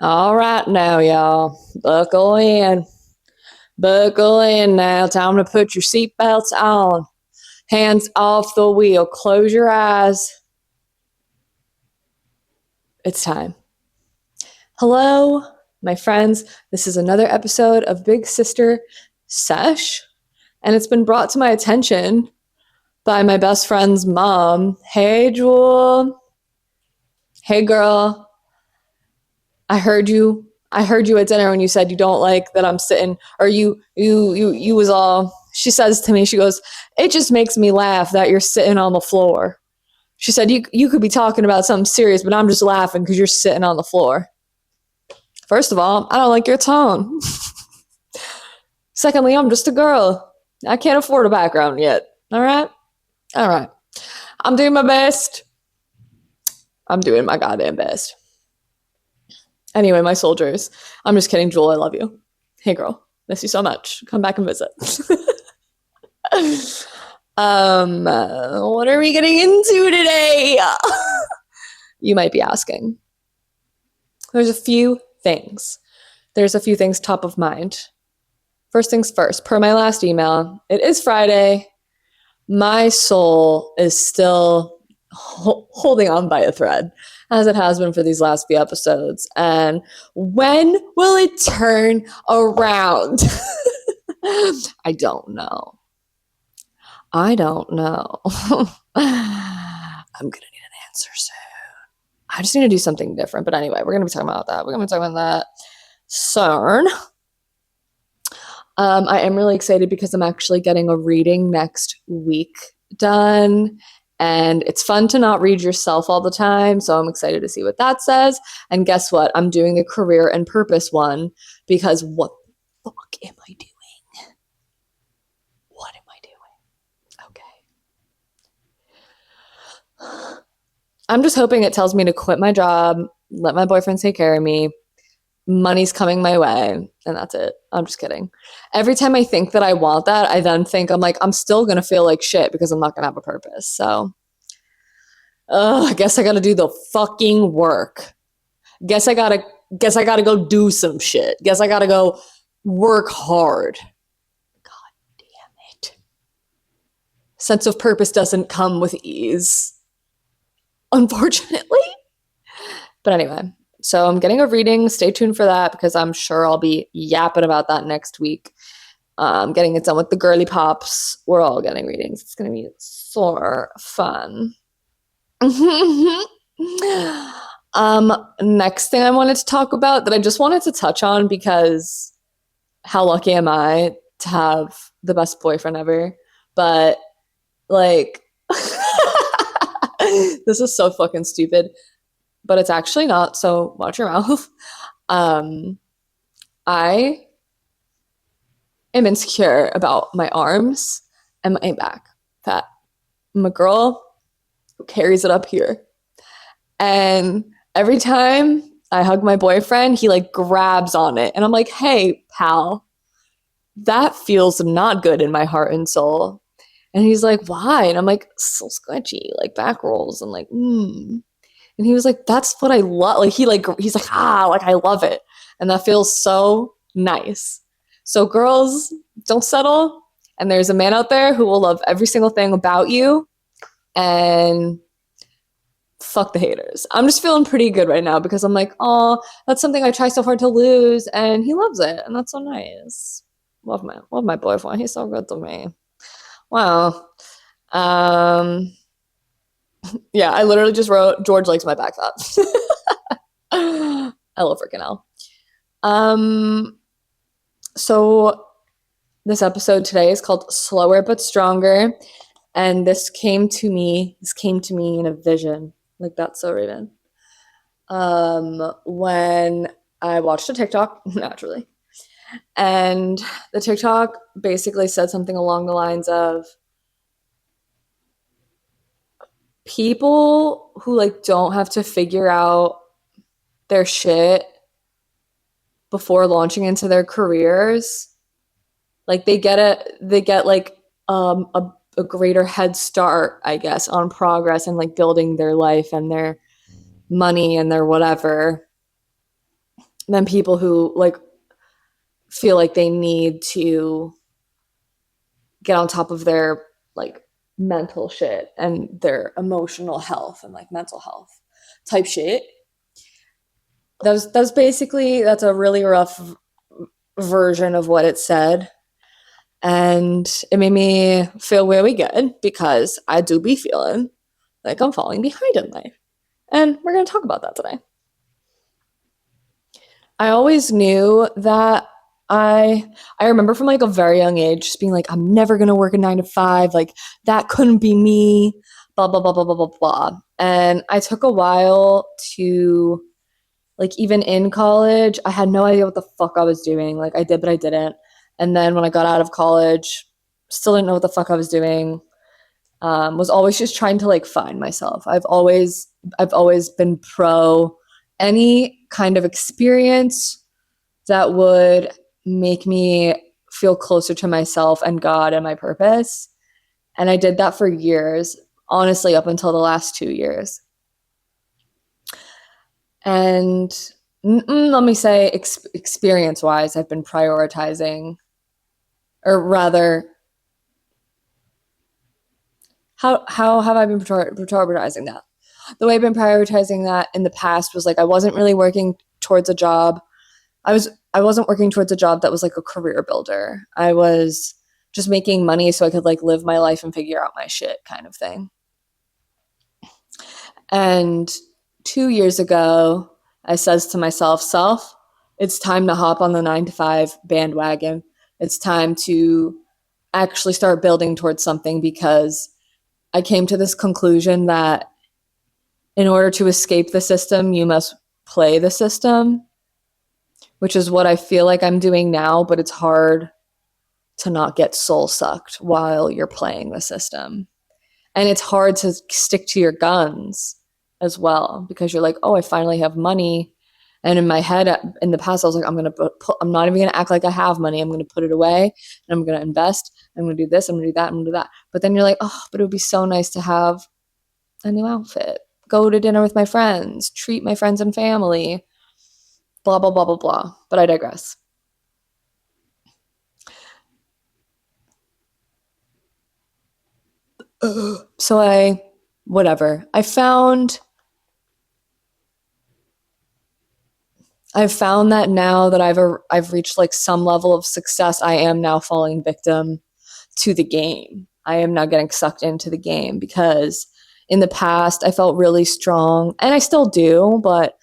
All right now, y'all. Buckle in. Buckle in now. Time to put your seatbelts on. Hands off the wheel. Close your eyes. It's time. Hello, my friends. This is another episode of Big Sister Sesh, and it's been brought to my attention by my best friend's mom. Hey, Jewel. Hey, girl. I heard you at dinner when you said you don't like that I'm sitting, or you was all, she says to me, she goes, it just makes me laugh that you're sitting on the floor. She said, you could be talking about something serious, but I'm just laughing because you're sitting on the floor. First of all, I don't like your tone. Secondly, I'm just a girl. I can't afford a background yet. All right. I'm doing my best. I'm doing my goddamn best. Anyway, my soldiers. I'm just kidding, Jewel. I love you. Hey, girl. Miss you so much. Come back and visit. What are we getting into today? You might be asking. There's a few things top of mind. First things first, per my last email, it is Friday. My soul is still holding on by a thread, as it has been for these last few episodes. And when will it turn around? I don't know. I'm gonna need an answer soon. I just need to do something different. But anyway, we're gonna be talking about that soon. I am really excited because I'm actually getting a reading next week done. And it's fun to not read yourself all the time. So I'm excited to see what that says. And guess what? I'm doing the career and purpose one because what the fuck am I doing? What am I doing? Okay. I'm just hoping it tells me to quit my job, let my boyfriend take care of me. Money's coming my way, and that's it. I'm just kidding. Every time I think that I want that, I then think I'm still gonna feel like shit because I'm not gonna have a purpose. So, I guess I gotta do the fucking work. Guess I gotta go do some shit. Guess I gotta go work hard. God damn it. Sense of purpose doesn't come with ease, unfortunately. But anyway. So I'm getting a reading. Stay tuned for that because I'm sure I'll be yapping about that next week. Getting it done with the girly pops. We're all getting readings. It's going to be so fun. Next thing I wanted to talk about that I just wanted to touch on because how lucky am I to have the best boyfriend ever. But like, this is so fucking stupid. But it's actually not, so watch your mouth. I am insecure about my arms and my back. That I'm a girl who carries it up here. And every time I hug my boyfriend, he like grabs on it. And I'm like, hey, pal, that feels not good in my heart and soul. And he's like, why? And I'm like, so sketchy, like back rolls. And like, And he was like, that's what I love. Like, he's like, I love it. And that feels so nice. So girls, don't settle. And there's a man out there who will love every single thing about you. And fuck the haters. I'm just feeling pretty good right now because I'm like, oh, that's something I try so hard to lose. And he loves it. And that's so nice. Love my boyfriend. He's so good to me. Wow. Yeah, I literally just wrote, George likes my back fat. LOL freaking L. So this episode today is called Slower But Stronger. And this came to me in a vision. Like, that's so Raven. When I watched a TikTok, naturally. And the TikTok basically said something along the lines of, people who like don't have to figure out their shit before launching into their careers, like they get like a greater head start, I guess, on progress and like building their life and their money and their whatever than people who like feel like they need to get on top of their like mental shit and their emotional health and like mental health type shit. That's basically that's a really rough version of what it said. And it made me feel really good because I do be feeling like I'm falling behind in life. And we're going to talk about that today. I always knew that I remember from like a very young age just being like, I'm never gonna work a 9 to 5, like that couldn't be me, blah blah blah blah blah blah blah. And I took a while to like even in college, I had no idea what the fuck I was doing. Like I did, but I didn't. And then when I got out of college, still didn't know what the fuck I was doing. Was always just trying to like find myself. I've always been pro any kind of experience that would make me feel closer to myself and God and my purpose. And I did that for years, honestly, up until the last 2 years. And let me say, experience wise, I've been prioritizing, or rather, how have I been prioritizing that? The way I've been prioritizing that in the past was like I wasn't really working towards a job. I wasn't working towards a job that was like a career builder. I was just making money so I could like live my life and figure out my shit kind of thing. And 2 years ago, I says to myself, self, it's time to hop on the 9 to 5 bandwagon. It's time to actually start building towards something because I came to this conclusion that in order to escape the system, you must play the system, which is what I feel like I'm doing now, but it's hard to not get soul sucked while you're playing the system. And it's hard to stick to your guns as well because you're like, oh, I finally have money. And in my head, in the past, I was like, I'm not even going to act like I have money. I'm going to put it away and I'm going to invest. I'm going to do this. I'm going to do that. I'm going to do that. But then you're like, oh, but it would be so nice to have a new outfit, go to dinner with my friends, treat my friends and family, blah, blah, blah, blah, blah. But I digress. So I've found that now that I've reached like some level of success, I am now falling victim to the game. I am now getting sucked into the game because in the past I felt really strong and I still do, but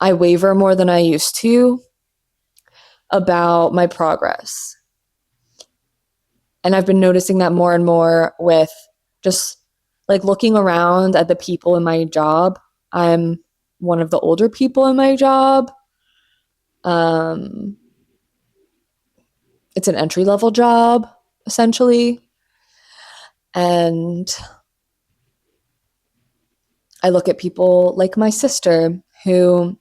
I waver more than I used to about my progress. And I've been noticing that more and more with just like looking around at the people in my job. I'm one of the older people in my job. It's an entry level job, essentially. And I look at people like my sister who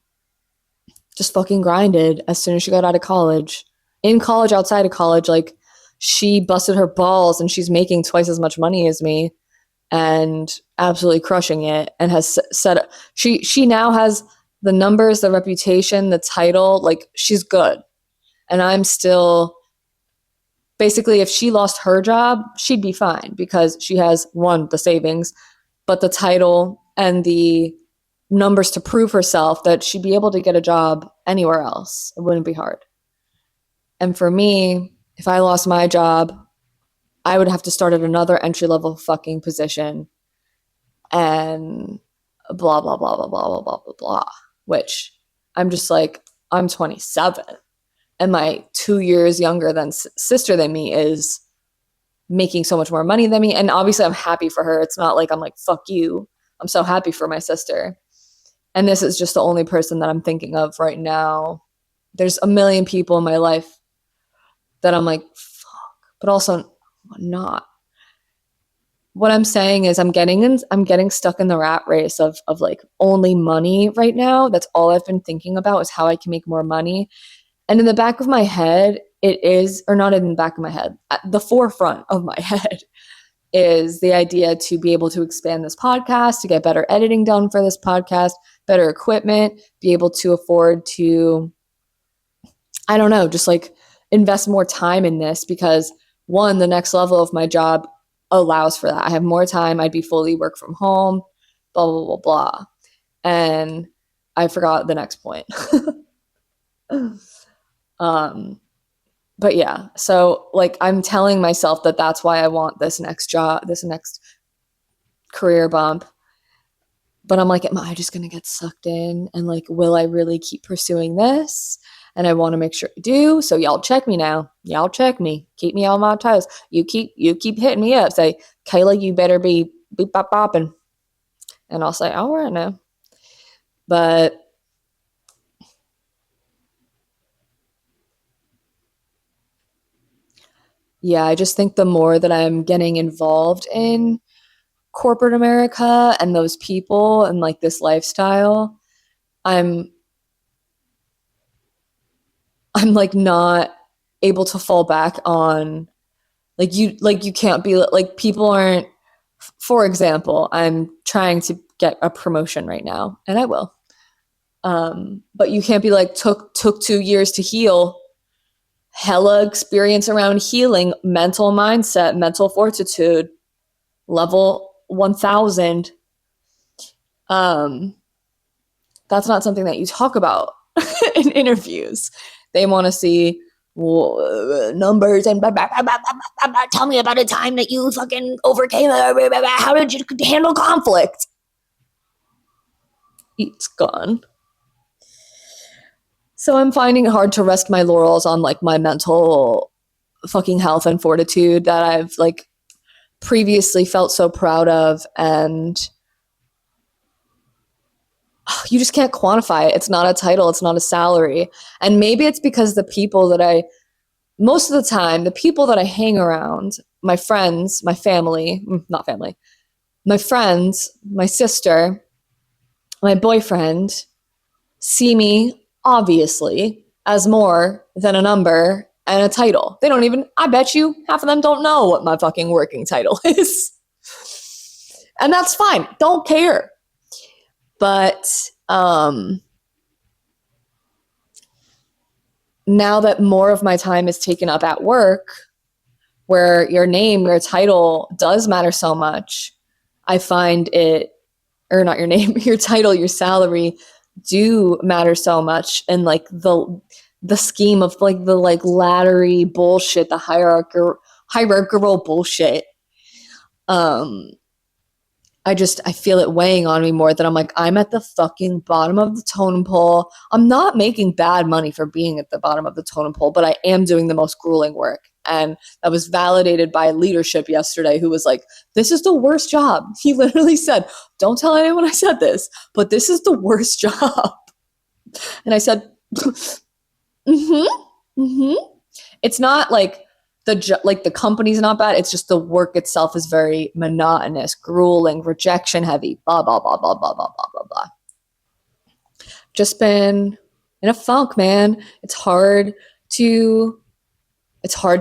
just fucking grinded as soon as she got out of college. In college, outside of college, like she busted her balls and she's making twice as much money as me and absolutely crushing it and has set she now has the numbers, the reputation, the title, like she's good. And I'm still basically if she lost her job, she'd be fine because she has one, the savings, but the title and the numbers to prove herself that she'd be able to get a job anywhere else. It wouldn't be hard. And for me, if I lost my job, I would have to start at another entry level fucking position and blah, blah, blah, blah, blah, blah, blah, blah, blah. Which I'm just like, I'm 27 and my 2 years younger than sister than me is making so much more money than me. And obviously I'm happy for her. It's not like I'm like, fuck you. I'm so happy for my sister. And this is just the only person that I'm thinking of right now. There's a million people in my life that I'm like, fuck, but also not. What I'm saying is I'm getting stuck in the rat race of like only money right now. That's all I've been thinking about is how I can make more money. And in the back of my head, it is, or not in the back of my head, at the forefront of my head is the idea to be able to expand this podcast, to get better editing done for this podcast, better equipment, be able to afford to, I don't know, just like invest more time in this because one, the next level of my job allows for that. I have more time. I'd be fully work from home, blah, blah, blah, blah. And I forgot the next point. But yeah, so like I'm telling myself that that's why I want this next job, this next career bump. But I'm like, am I just going to get sucked in? And like, will I really keep pursuing this? And I want to make sure I do. So y'all check me now. Y'all check me. Keep me on my toes. You keep hitting me up. Say, Kayla, you better be boop bop bopping. And I'll say, all right now. But yeah, I just think the more that I'm getting involved in corporate America and those people and like this lifestyle, I'm like not able to fall back on like you can't be like people aren't, for example, I'm trying to get a promotion right now and I will. But you can't be like took 2 years to heal, hella experience around healing, mental mindset, mental fortitude, level 1000. That's not something that you talk about in interviews. They want to see numbers and tell me about a time that you fucking overcame it. How did you handle conflict? It's gone. So I'm finding it hard to rest my laurels on like my mental fucking health and fortitude that I've like previously felt so proud of, and you just can't quantify it. It's not a title, it's not a salary. And maybe it's because the people that most of the time, the people that I hang around, my friends, my family, not family, my friends, my sister, my boyfriend, see me, obviously, as more than a number and a title. They don't even, I bet you, half of them don't know what my fucking working title is. And that's fine. Don't care. But now that more of my time is taken up at work, where your name, your title does matter so much, I find it, or not your name, your title, your salary do matter so much. And like the scheme of like the like laddery bullshit, the hierarchical bullshit. I feel it weighing on me more that I'm like, I'm at the fucking bottom of the totem pole. I'm not making bad money for being at the bottom of the totem pole, but I am doing the most grueling work. And that was validated by leadership yesterday, who was like, this is the worst job. He literally said, don't tell anyone I said this, but this is the worst job. And I said, It's not like the company's not bad. It's just the work itself is very monotonous, grueling, rejection heavy, blah, blah, blah, blah, blah, blah, blah, blah, blah. Just been in a funk, man. It's hard to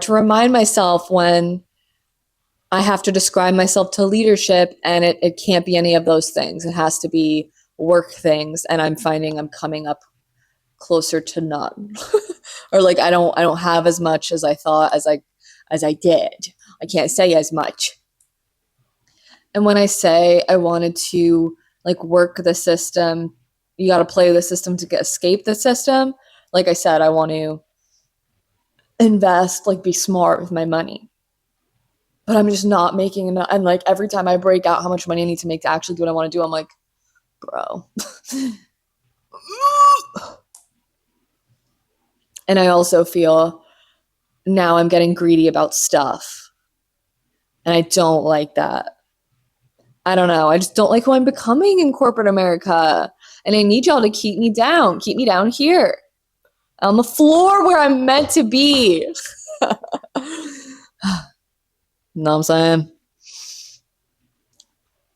remind myself when I have to describe myself to leadership, and it can't be any of those things. It has to be work things. And I'm finding I'm coming up closer to none. Or like I don't have as much as I thought as I did. I can't say as much. And when I say I wanted to like work the system, you got to play the system to escape the system. Like I said, I want to invest, like be smart with my money. But I'm just not making enough. And like every time I break out how much money I need to make to actually do what I want to do, I'm like, bro. And I also feel now I'm getting greedy about stuff. And I don't like that. I don't know. I just don't like who I'm becoming in corporate America. And I need y'all to keep me down. Keep me down here. On the floor where I'm meant to be. Know what I'm saying?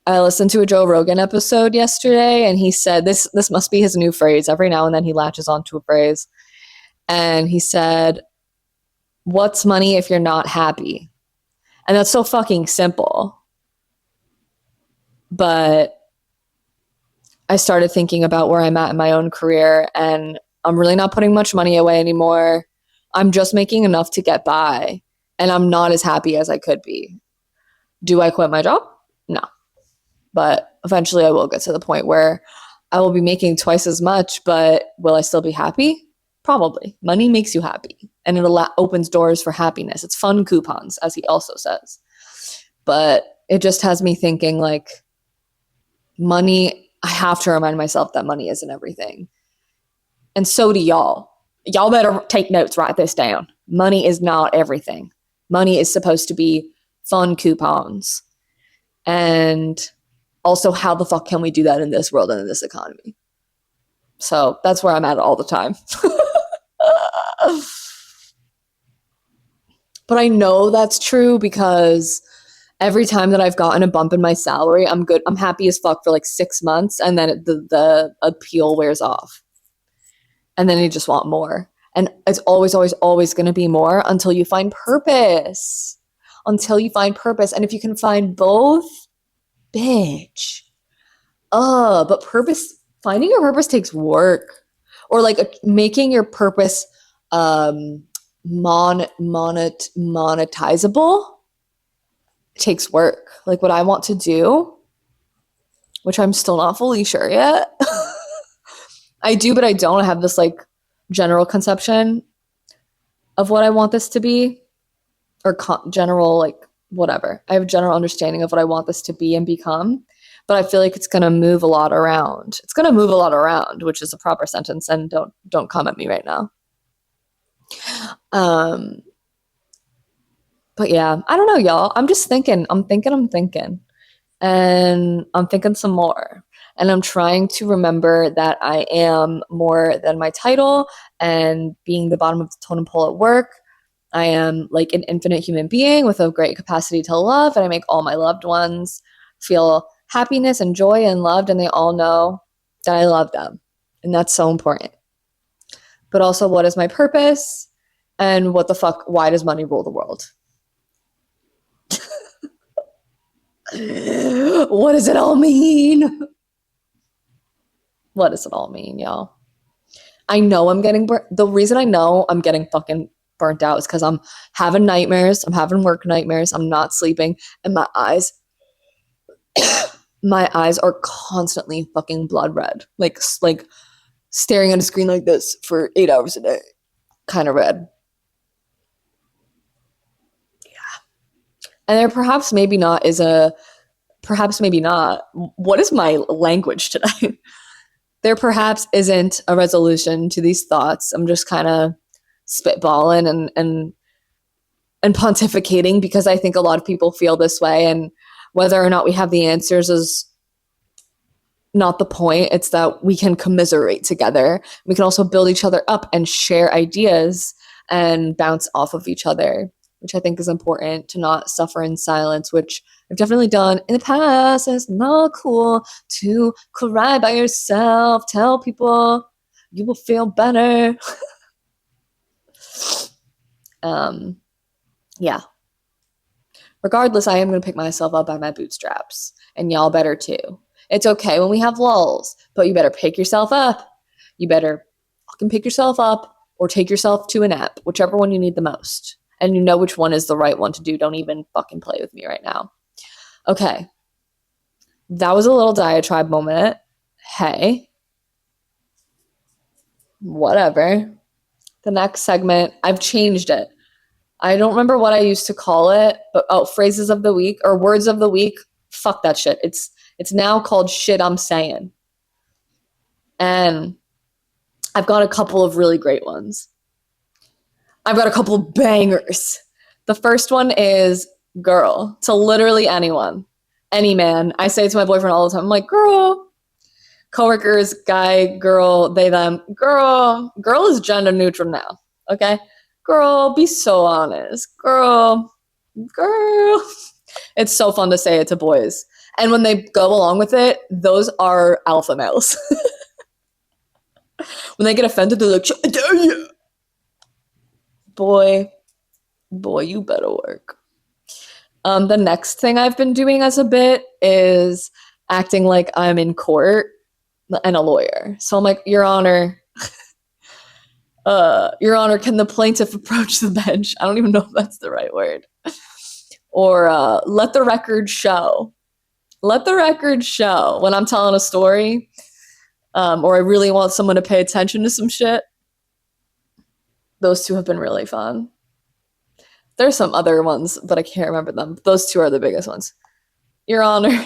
I listened to a Joe Rogan episode yesterday, and he said, this must be his new phrase. Every now and then he latches onto a phrase. And he said, what's money if you're not happy? And that's so fucking simple. But I started thinking about where I'm at in my own career, and I'm really not putting much money away anymore. I'm just making enough to get by, and I'm not as happy as I could be. Do I quit my job? No. But eventually I will get to the point where I will be making twice as much, but will I still be happy? Probably. Money makes you happy, and it opens doors for happiness. It's fun coupons, as he also says. But it just has me thinking, like, money, I have to remind myself that money isn't everything. And so do y'all. Y'all better take notes, write this down. Money is not everything. Money is supposed to be fun coupons. And also, how the fuck can we do that in this world and in this economy? So that's where I'm at all the time. But I know that's true because every time that I've gotten a bump in my salary, I'm good. I'm happy as fuck for like 6 months, and then the appeal wears off. And then you just want more. And it's always, always, always going to be more until you find purpose. Until you find purpose. And if you can find both, bitch. But finding your purpose takes work. Or like making your purpose monetizable takes work. Like what I want to do, which I'm still not fully sure yet. I do, but I don't have this like general conception of what I want this to be, or general, like, whatever. I have a general understanding of what I want this to be and become, but I feel like it's going to move a lot around. It's going to move a lot around, which is a proper sentence, and don't come at me right now. But yeah, I don't know, y'all. I'm just thinking. I'm thinking. And I'm thinking some more. And I'm trying to remember that I am more than my title and being the bottom of the totem pole at work. I am like an infinite human being with a great capacity to love, and I make all my loved ones feel happiness and joy and loved, and they all know that I love them. And that's so important. But also, what is my purpose? And what the fuck, why does money rule the world? What does it all mean? What does it all mean, y'all? I know I'm getting the reason I know I'm getting fucking burnt out is because I'm having nightmares. I'm having work nightmares. I'm not sleeping, and my eyes are constantly fucking blood red, like staring at a screen like this for 8 hours a day, kind of red. And there perhaps maybe not. What is my language today? There perhaps isn't a resolution to these thoughts. I'm just kind of spitballing and pontificating because I think a lot of people feel this way, and whether or not we have the answers is not the point. It's that we can commiserate together. We can also build each other up and share ideas and bounce off of each other, which I think is important, to not suffer in silence, which I've definitely done in the past. And it's not cool to cry by yourself. Tell people you will feel better. Yeah. Regardless, I am going to pick myself up by my bootstraps, and y'all better too. It's okay when we have lulls, but you better pick yourself up. You better fucking pick yourself up or take yourself to a nap, whichever one you need the most. And you know which one is the right one to do. Don't even fucking play with me right now. Okay. That was a little diatribe moment. Hey. Whatever. The next segment, I've changed it. I don't remember what I used to call it, but phrases of the week or words of the week. Fuck that shit. It's now called Shit I'm Saying. And I've got a couple of really great ones. I've got a couple of bangers. The first one is girl, to literally anyone, any man. I say it to my boyfriend all the time. I'm like, girl. Coworkers, guy, girl, they, them. Girl is gender neutral now. Okay? Girl, be so honest. Girl. It's so fun to say it to boys. And when they go along with it, those are alpha males. When they get offended, they're like, I dare you. Boy, you better work. The next thing I've been doing as a bit is acting like I'm in court and a lawyer. So I'm like, Your Honor, can the plaintiff approach the bench? I don't even know if that's the right word. Or let the record show. Let the record show when I'm telling a story, or I really want someone to pay attention to some shit. Those two have been really fun. There's some other ones, but I can't remember them. Those two are the biggest ones. Your Honor.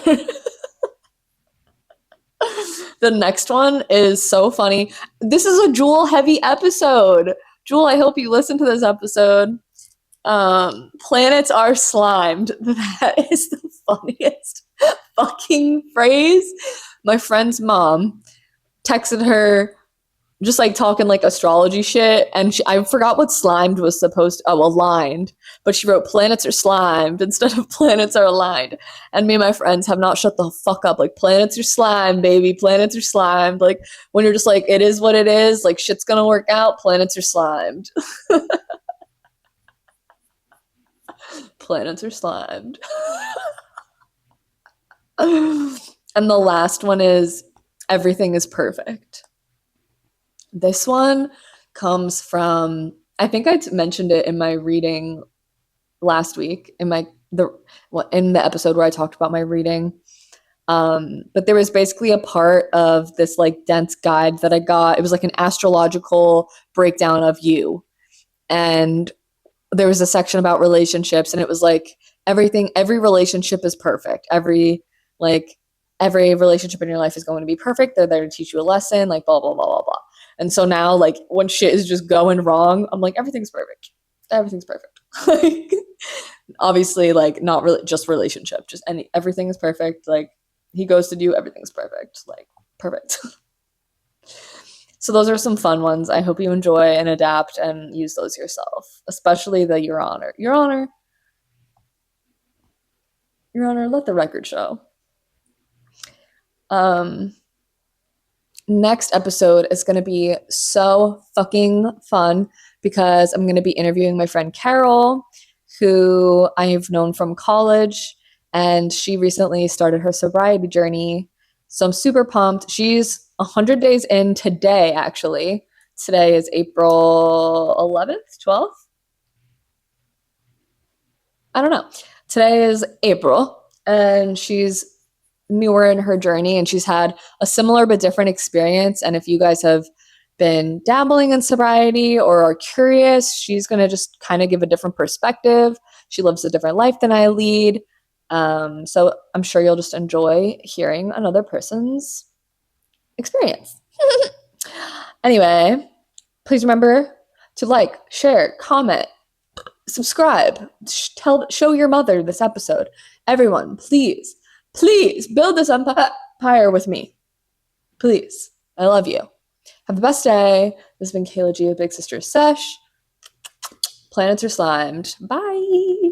The next one is so funny. This is a Jewel heavy episode. Jewel, I hope you listen to this episode. Planets are slimed. That is the funniest fucking phrase. My friend's mom texted her just like talking like astrology shit, and I forgot what slimed was supposed to, aligned, but she wrote planets are slimed instead of planets are aligned. And me and my friends have not shut the fuck up. Like, planets are slimed, baby, planets are slimed. Like, when you're just like, it is what it is, like shit's gonna work out, planets are slimed. Planets are slimed. And the last one is everything is perfect. This one comes from, I think I mentioned it in my reading last week in the episode where I talked about my reading. But there was basically a part of this like dense guide that I got. It was like an astrological breakdown of you. And there was a section about relationships, and it was like every relationship is perfect. Every relationship in your life is going to be perfect. They're there to teach you a lesson, like blah, blah, blah, blah, blah. And so now, like, when shit is just going wrong, I'm like, everything's perfect. Everything's perfect. Like, obviously, like, not really just relationship, just everything is perfect. Like, he goes to do, everything's perfect. Like, perfect. So those are some fun ones. I hope you enjoy and adapt and use those yourself, especially the Your Honor. Your Honor. Your Honor, let the record show. Next episode is going to be so fucking fun because I'm going to be interviewing my friend Carol, who I've known from college, and she recently started her sobriety journey. So I'm super pumped. She's 100 days in today, actually. Today is April 11th, 12th? I don't know. Today is April, and she's newer in her journey, and she's had a similar but different experience. And if you guys have been dabbling in sobriety or are curious, she's going to just kind of give a different perspective. She lives a different life than I lead. So I'm sure you'll just enjoy hearing another person's experience. Anyway, please remember to like, share, comment, subscribe, show your mother this episode. Everyone, please build this empire with me. Please. I love you. Have the best day. This has been Kayla G with Big Sister Sesh. Planets are slimed. Bye.